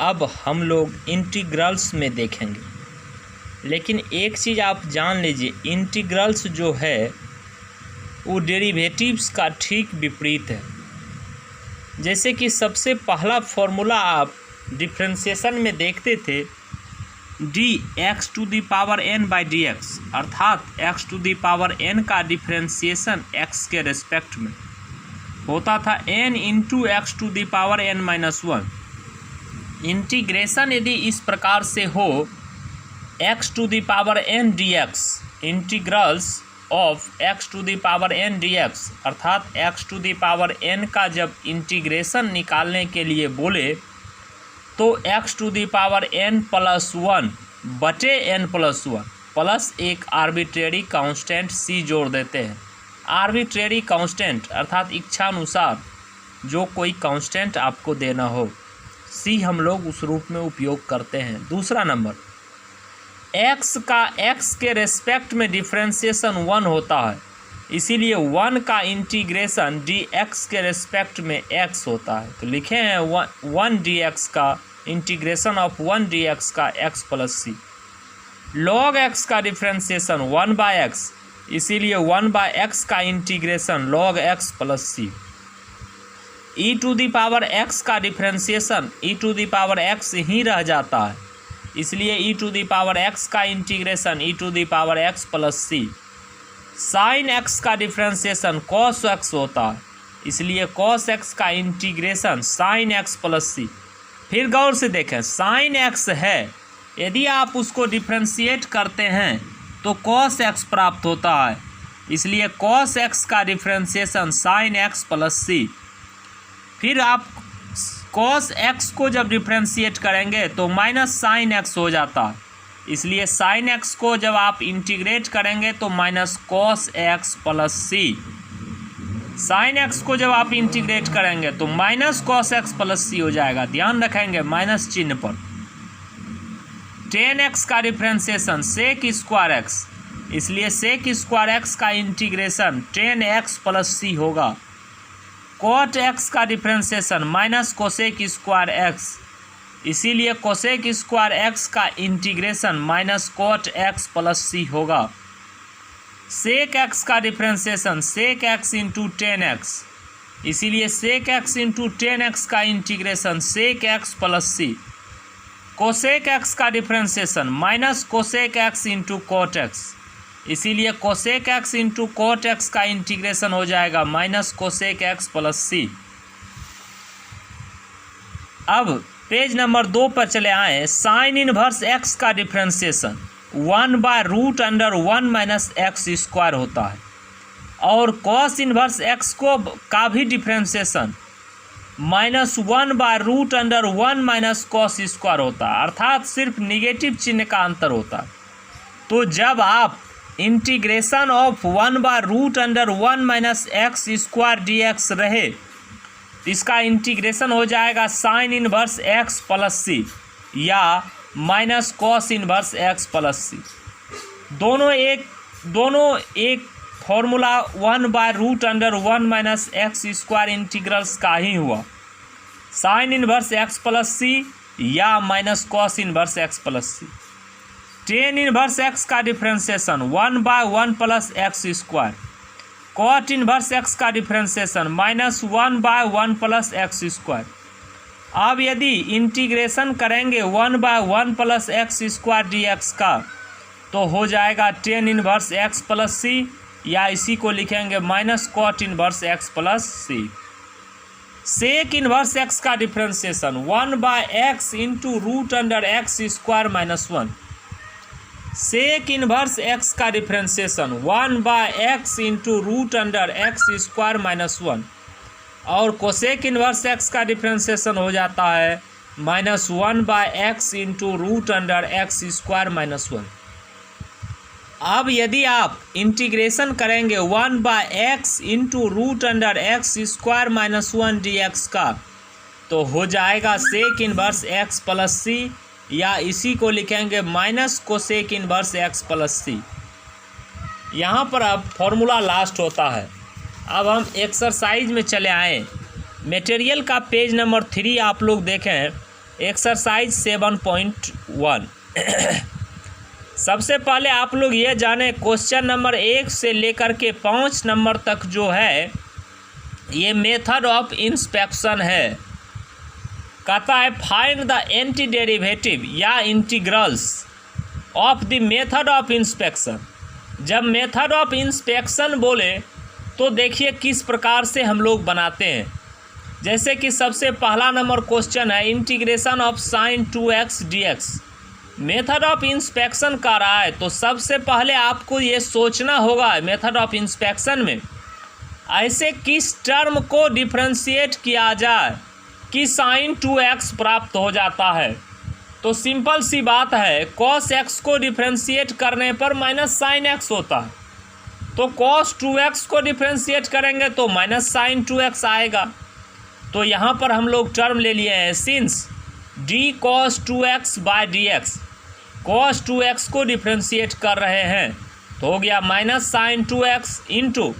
अब हम लोग इंटीग्रल्स में देखेंगे, लेकिन एक चीज़ आप जान लीजिए, इंटीग्रल्स जो है वो डेरिवेटिव्स का ठीक विपरीत है। जैसे कि सबसे पहला फॉर्मूला आप डिफ्रेंशिएशन में देखते थे, dx⁴n/dx, अर्थात x⁴n का डिफ्रेंशिएशन x के रेस्पेक्ट में होता था n × x⁴n-1। इंटीग्रेशन यदि इस प्रकार से हो, x⁴n dx, integrals of x⁴n dx, अर्थात x⁴n का जब इंटीग्रेशन निकालने के लिए बोले तो x⁴n+1/n+1 प्लस एक आर्बिट्रेरी कांस्टेंट c जोड़ देते हैं। आर्बिट्रेरी कांस्टेंट अर्थात इच्छानुसार जो कोई कांस्टेंट आपको देना हो, c हम लोग उस रूप में उपयोग करते हैं। दूसरा नंबर, x का x के रेस्पेक्ट में डिफ्रेंशिएशन 1 होता है, इसीलिए 1 का इंटीग्रेशन dx के रेस्पेक्ट में x होता है। तो लिखे हैं 1 dx का इंटीग्रेशन ऑफ 1 dx का x plus c। log x का डिफ्रेंशिएशन 1/x, इसीलिए 1/x का integration log x plus c। e⁴x का डिफ्रेंशिएशन e⁴x ही रह जाता है, इसलिए e⁴x का integration e⁴x plus c। Sine x का डिफ्रेंशिएशन cos x होता है, इसलिए cos x का integration sin x plus c। फिर गौर से देखें, sin x है, यदि आप उसको डिफ्रेंशिएट करते हैं तो cos x प्राप्त होता है, इसलिए cos x का differentiation sin x plus c। फिर आप cos x को जब डिफ्रेंशिएट करेंगे तो माइनस sin x हो जाता है, इसलिए sin x को जब आप इंटीग्रेट करेंगे तो minus cos x plus c। sin x को जब आप इंटीग्रेट करेंगे तो minus cos x plus c हो जाएगा। ध्यान रखेंगे माइनस चिन्ह पर। tan x का डिफ्रेंशिएशन sec²x, इसलिए sec² का integration tan x plus c होगा। cot x का डिफ्रेंशिएशन माइनस cosec²x, इसीलिए cosec² का integration minus cot x plus c होगा। sec x का differentiation sec x × tan x, इसीलिए sec x × tan x का integration sec x plus c। cosec x का differentiation minus cosec x × cot x, इसीलिए cosec x × cot x का integration हो जाएगा minus cosec x plus c। अब page number 2 पर चले आए। साइन इनवर्स x का डिफ्रेंशिएशन 1/√1 - x² होता है, और कॉस इनवर्स x को का भी डिफ्रेंशिएशन -1/√1 - cos² होता है, अर्थात सिर्फ निगेटिव चिन्ह का अंतर होता है। तो जब आप इंटीग्रेशन ऑफ 1/√1 - x² dx रहे, इसका इंटीग्रेशन हो जाएगा sine inverse x plus c या minus cos inverse x plus c। दोनों एक फॉर्मूला 1/√1 - x² इंटीग्रल्स का ही हुआ, sine inverse x plus c या minus cos inverse x plus c। tan inverse x का differentiation 1/1 plus x², cot inverse x का differentiation -1/1 plus x²। अब यदि integration करेंगे 1/1 प्लस x² dx का, तो हो जाएगा tan inverse x plus c, या इसी को लिखेंगे minus cot inverse x plus c। sec inverse x का differentiation 1/x × √x²-1। sec inverse x का डिफ्रेंशिएशन 1/x × √x²-1, और कोसेक इनवर्स x का डिफ्रेंशिएशन हो जाता है -1/x × √x²-1। अब यदि आप इंटीग्रेशन करेंगे 1/x × √x² - 1 का, तो हो जाएगा sec inverse x plus c, या इसी को लिखेंगे minus cosec inverse x plus c। यहाँ पर अब फॉर्मूला लास्ट होता है। अब हम एक्सरसाइज में चले आए। मटेरियल का पेज नंबर 3 आप लोग देखें एक्सरसाइज 7.1 सबसे पहले आप लोग ये जाने क्वेश्चन नंबर 1 से लेकर के 5 नंबर तक जो है ये मेथड ऑफ इंस्पेक्शन है। कहता है फाइंड द एंटी डेरिवेटिव या integrals of the method of inspection. जब मेथड ऑफ इंस्पेक्शन बोले तो देखिए किस प्रकार से हम लोग बनाते हैं। जैसे कि सबसे पहला नंबर क्वेश्चन है integration of sine 2x dx। Method of inspection का रहा है तो सबसे पहले आपको ये सोचना होगा मेथड ऑफ इंस्पेक्शन में ऐसे किस टर्म को डिफरेंशिएट किया जाए कि साइन 2x प्राप्त हो जाता है। तो सिंपल सी बात है cos x को डिफरेंशिएट करने पर माइनस साइन x होता है, तो cos 2x को डिफरेंशिएट करेंगे तो माइनस साइन 2x आएगा। तो यहाँ पर हम लोग टर्म ले लिए हैं since d cos 2x by dx, cos 2x को डिफरेंशिएट कर रहे हैं तो हो गया minus sine 2x into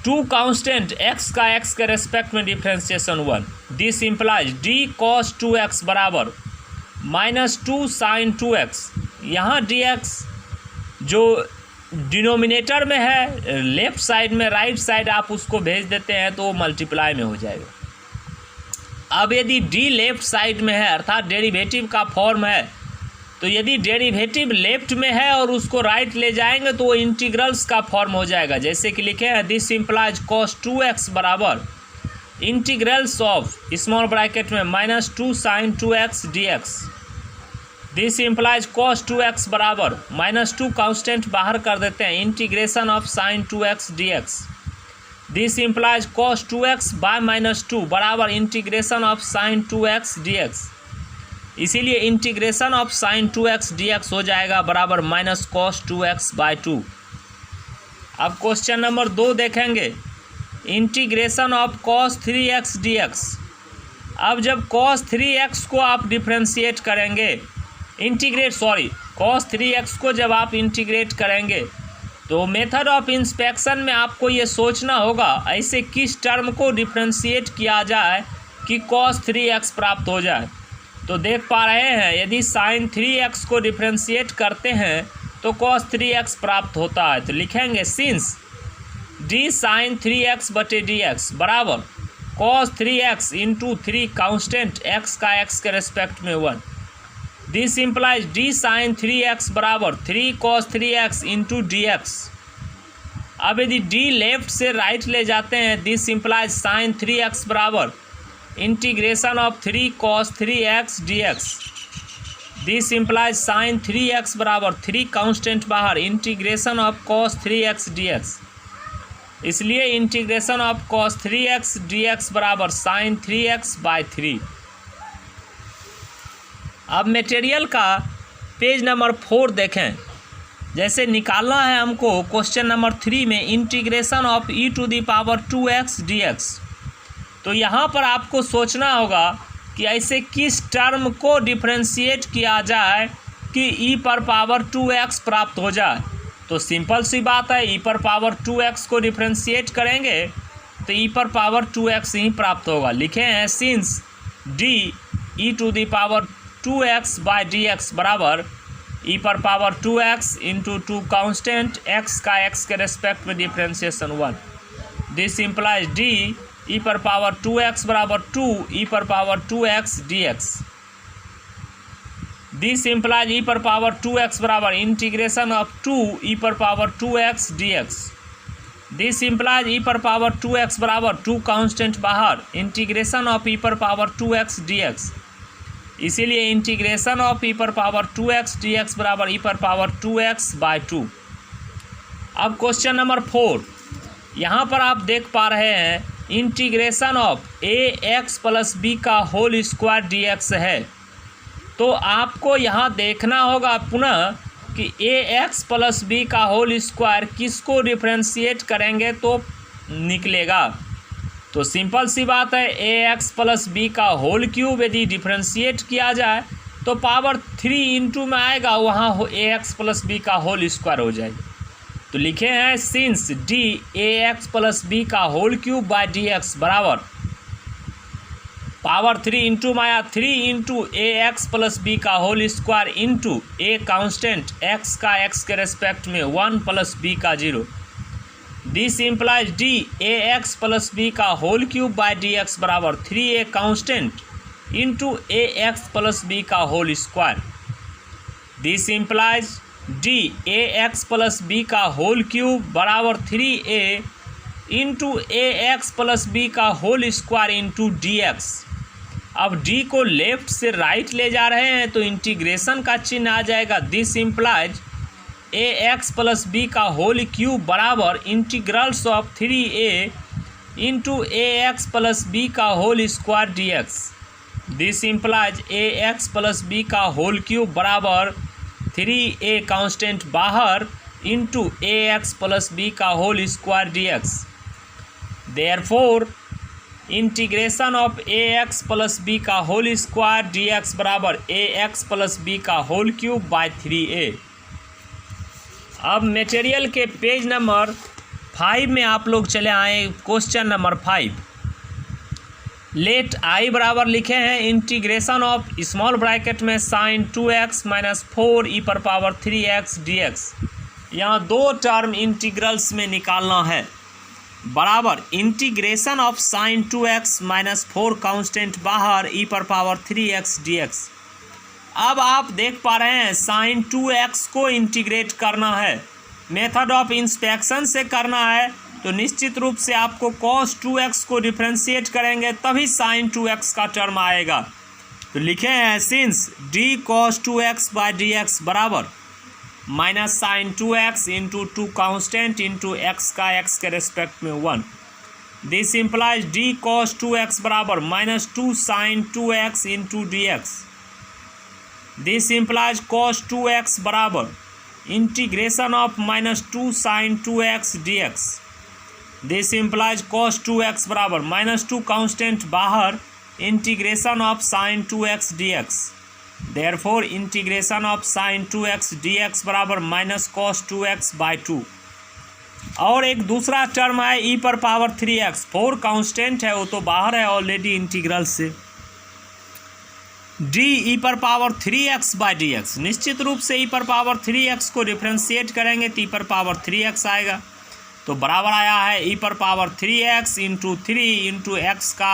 2 constant x का x के रेस्पेक्ट में differentiation 1। This implies d cos 2x बराबर माइनस 2 साइन 2x। यहाँ dx जो डिनोमिनेटर में है लेफ्ट साइड में राइट साइड आप उसको भेज देते हैं तो मल्टीप्लाई में हो जाएगा। अब यदि d लेफ्ट साइड में है अर्थात डेरिवेटिव का फॉर्म है तो यदि डेरिवेटिव लेफ्ट में है और उसको राइट ले जाएंगे तो वो इंटीग्रल्स का फॉर्म हो जाएगा। जैसे कि लिखे हैं दिस इम्प्लाइज cos 2x बराबर इंटीग्रल्स ऑफ स्मॉल ब्रैकेट में minus 2 sine 2x dx। This implies cos 2x बराबर माइनस 2 कांस्टेंट बाहर कर देते हैं integration of sine 2x dx। This implies cos 2x bye minus 2 बराबर integration of sine 2x dx। इसीलिए integration of sine 2x dx हो जाएगा बराबर माइनस cos 2x बाय 2। अब क्वेश्चन नंबर 2 देखेंगे integration of cos 3x dx। अब जब cos 3x को आप डिफरेंशिएट करेंगे cos 3x को जब आप इंटीग्रेट करेंगे तो मेथड ऑफ इंस्पेक्शन में आपको ये सोचना होगा ऐसे किस टर्म को डिफरेंशिएट किया जाए कि cos 3x प्राप्त हो जाए। तो देख पा रहे हैं यदि साइन 3x को डिफरेंशिएट करते हैं तो cos 3x प्राप्त होता है। तो लिखेंगे सिंस d साइन 3x बटे dx बराबर cos 3x into 3 constant x का x के रेस्पेक्ट में 1। This implies d sign 3x बराबर 3 cos 3x इंटू dx। अब यदि d लेफ्ट से राइट ले जाते हैं दिस इम्प्लाइज साइन 3x बराबर integration of 3 cos 3x dx। This implies sine 3x बराबर 3 कांस्टेंट बाहर integration of cos 3x dx। इसलिए integration of cos 3x dx बराबर साइन 3x बाय 3। अब मटेरियल का पेज नंबर 4 देखें। जैसे निकालना है हमको क्वेश्चन नंबर 3 में integration of e to the power 2x dx। तो यहाँ पर आपको सोचना होगा कि ऐसे किस टर्म को डिफरेंशिएट किया जाए कि e पर पावर 2x प्राप्त हो जाए। तो सिंपल सी बात है e पर पावर 2x को डिफरेंशिएट करेंगे तो e पर पावर 2x ही प्राप्त होगा। लिखे हैं since d e to the power 2x by dx बराबर e पर power 2x into 2 constant x का x के रेस्पेक्ट में differentiation 1। This implies d e पर पावर 2x बराबर 2 e पर power 2x dx। This implies e पर power 2x बराबर इंटीग्रेशन ऑफ 2 e पर power 2x dx। This implies e पर पावर 2x बराबर 2 कांस्टेंट बाहर इंटीग्रेशन ऑफ e पर पावर 2x dx। इसीलिए इंटीग्रेशन ऑफ e पर पावर 2x dx बराबर e पर पावर 2x बाय 2। अब क्वेश्चन नंबर 4 यहाँ पर आप देख पा रहे हैं integration of ax plus b का होल स्क्वायर dx है। तो आपको यहाँ देखना होगा पुनः कि ax प्लस b का होल स्क्वायर किसको डिफरेंशिएट करेंगे तो निकलेगा। तो सिंपल सी बात है ax प्लस b का होल क्यूब यदि डिफरेंशिएट किया जाए तो पावर 3 इंटू में आएगा वहाँ ax प्लस b का होल स्क्वायर हो जाएगा। तो लिखे हैं since d ax plus b का होल क्यूब बाय dx बराबर पावर 3 इंटू माया 3 इंटू ए एक्स प्लस बी का whole square into A constant x का एक्स के रेस्पेक्ट में 1 प्लस बी का 0। This implies D A x plus B का whole cube by D x बराबर 3 A constant into A x plus B का whole square. This implies D A x plus B का whole cube बराबर 3a into ए x plus B का whole square into d x. अब d को left से right ले जा रहे हैं तो इंटीग्रेशन का चिन्ह आ जाएगा। This implies a x plus B का होल क्यूब बराबर integrals of 3a into A x plus B का whole square d x. This implies a x plus B का होल क्यूब बराबर 3a कांस्टेंट बाहर इंटू ए x plus B का whole square d x. Therefore integration of a x plus B का whole square d x बराबर a x plus B का whole cube bye 3a। अब material के page number 5 में आप लोग चले आए। क्वेश्चन नंबर 5, लेट आई बराबर लिखे हैं इंटीग्रेशन ऑफ स्मॉल ब्रैकेट में साइन 2x माइनस 4 ई पर पावर 3x dx। यहाँ दो टर्म इंटीग्रल्स में निकालना है बराबर integration of sine 2x minus 4 constant बाहर ई पर पावर 3x dx। अब आप देख पा रहे हैं साइन 2x को इंटीग्रेट करना है, मेथड ऑफ इंस्पेक्शन से करना है तो निश्चित रूप से आपको cos 2x को डिफ्रेंशिएट करेंगे तभी sin 2x का टर्म आएगा। तो लिखे हैं since d cos 2x by dx बराबर minus sine 2x into 2 constant into x का x के रेस्पेक्ट में 1। This implies d cos 2x बराबर minus 2 sine 2x into dx। This implies cos 2x बराबर integration of minus 2 sine 2x dx। This implies cos 2x बराबर minus 2 constant बाहर integration of sine 2x dx। Therefore integration of sine 2x dx बराबर minus cos 2x by 2। और एक दूसरा term है e पर power 3x, 4 constant है वो तो बाहर है ऑलरेडी इंटीग्रल से। d e पर पावर 3x बाय dx, निश्चित रूप से e पर पावर 3x को डिफ्रेंशिएट करेंगे तो e पर पावर 3x आएगा तो बराबर आया है e पर power 3x into 3 into x का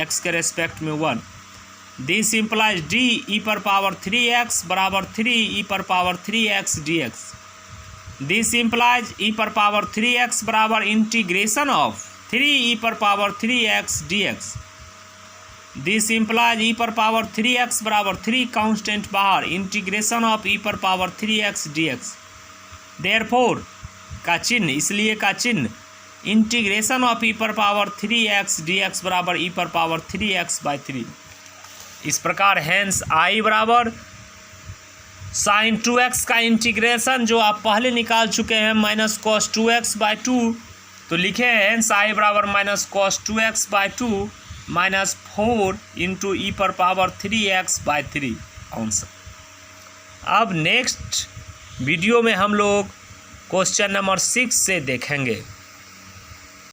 x के रेस्पेक्ट में 1। दिस इम्प्लाइज d e पर पावर 3x बराबर 3 e पर power 3x dx। This implies e पर पावर 3x बराबर इंटीग्रेशन ऑफ 3 e पर power 3x dx। This implies e पर पावर 3x बराबर 3 कांस्टेंट बाहर इंटीग्रेशन ऑफ e पर पावर 3x dx। देयरफॉर का चिन्ह, इसलिए का चिन्ह इंटीग्रेशन ऑफ e पर पावर 3x dx बराबर e पर पावर 3x बाय 3। इस प्रकार हैंस i बराबर साइन 2x का इंटीग्रेशन जो आप पहले निकाल चुके हैं माइनस cos 2x बाय 2 तो लिखे हैं हैंस i बराबर minus cos 2x by 2 minus 4 into e पर पावर 3x बाय 3 आंसर। अब नेक्स्ट वीडियो में हम लोग क्वेश्चन नंबर 6 से देखेंगे।